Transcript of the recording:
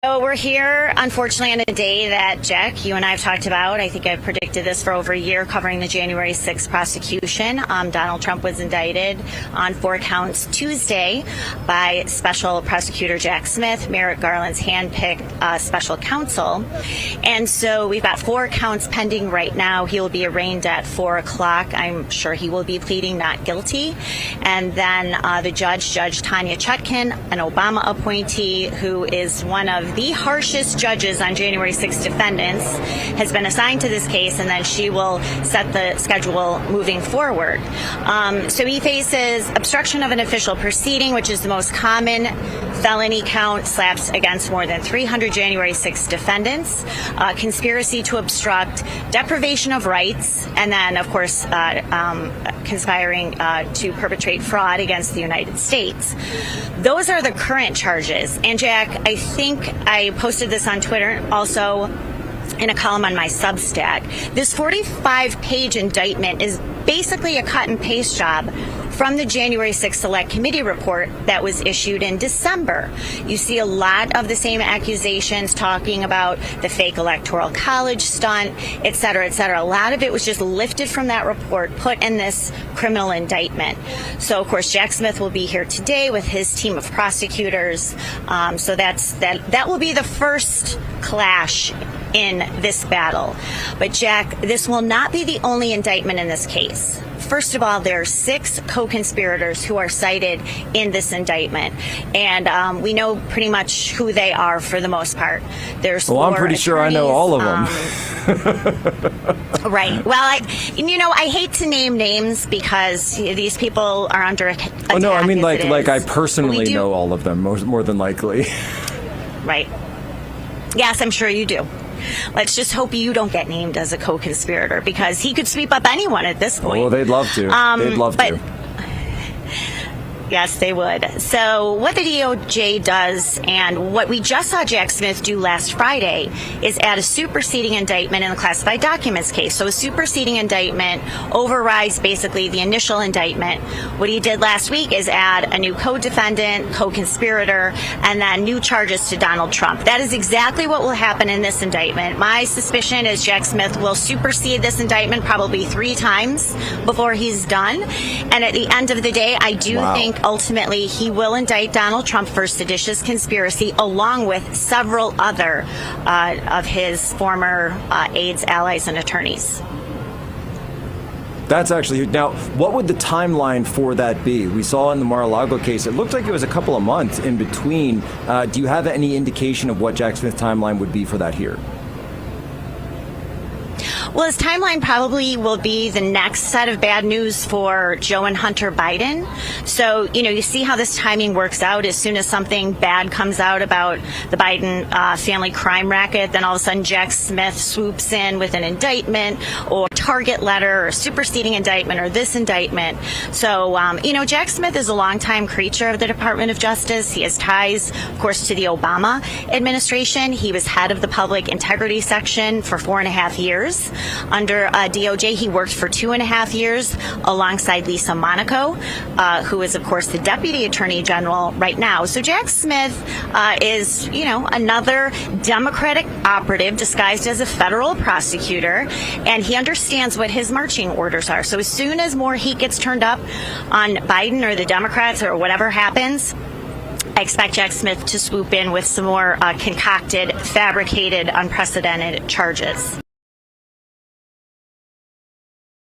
So we're here, unfortunately, on a day that, Jack, you and I have talked about. I think I've predicted this for over a year, covering the January 6th prosecution. Donald Trump was indicted on 4 counts Tuesday by Special Prosecutor Jack Smith, Merrick Garland's handpicked special counsel. And so we've got 4 counts pending right now. He will be arraigned at 4 o'clock. I'm sure he will be pleading not guilty. And then the Judge Tanya Chutkan, an Obama appointee who is one of the harshest judges on January 6 defendants, has been assigned to this case, and then she will set the schedule moving forward. So he faces obstruction of an official proceeding, which is the most common felony count, slaps against more than 300 January 6 defendants, conspiracy to obstruct, deprivation of rights, and then, of course, conspiring to perpetrate fraud against the United States. Those are the current charges. And Jack, I think I posted this on Twitter also in a column on my Substack. This 45-page indictment is basically a cut and paste job from the January 6th Select Committee report that was issued in December. You see a lot of the same accusations talking about the fake electoral college stunt, et cetera, et cetera. A lot of it was just lifted from that report, put in this criminal indictment. So, of course, Jack Smith will be here today with his team of prosecutors. So that will be the first clash in this battle. But Jack, this will not be the only indictment in this case. First of all, there are 6 co-conspirators who are cited in this indictment, and we know pretty much who they are for the most part. There's 4 I'm pretty sure I know all of them. Right. Well, I hate to name names because these people are under attack. Oh no, I mean like I personally know all of them, more than likely. Right. Yes, I'm sure you do. Let's just hope you don't get named as a co-conspirator, because he could sweep up anyone at this point. Oh, they'd love to. They'd love to. Yes, they would. So what the DOJ does, and what we just saw Jack Smith do last Friday, is add a superseding indictment in the classified documents case. So a superseding indictment overrides basically the initial indictment. What he did last week is add a new co-defendant, co-conspirator, and then new charges to Donald Trump. That is exactly what will happen in this indictment. My suspicion is Jack Smith will supersede this indictment probably 3 times before he's done. And at the end of the day, I do think ultimately he will indict Donald Trump for seditious conspiracy, along with several other of his former aides, allies, and attorneys. That's actually, now, what would the timeline for that be? We saw in the Mar-a-Lago case, it looked like it was a couple of months in between. Do you have any indication of what Jack Smith's timeline would be for that here? Well, his timeline probably will be the next set of bad news for Joe and Hunter Biden. So, you see how this timing works out. As soon as something bad comes out about the Biden family crime racket, then all of a sudden Jack Smith swoops in with an indictment or target letter or superseding indictment or this indictment. So, Jack Smith is a longtime creature of the Department of Justice. He has ties, of course, to the Obama administration. He was head of the Public Integrity Section for 4.5 years. Under DOJ, he worked for 2.5 years alongside Lisa Monaco, who is, of course, the Deputy Attorney General right now. So Jack Smith is, another Democratic operative disguised as a federal prosecutor, and he understands what his marching orders are. So as soon as more heat gets turned up on Biden or the Democrats or whatever happens, I expect Jack Smith to swoop in with some more concocted, fabricated, unprecedented charges.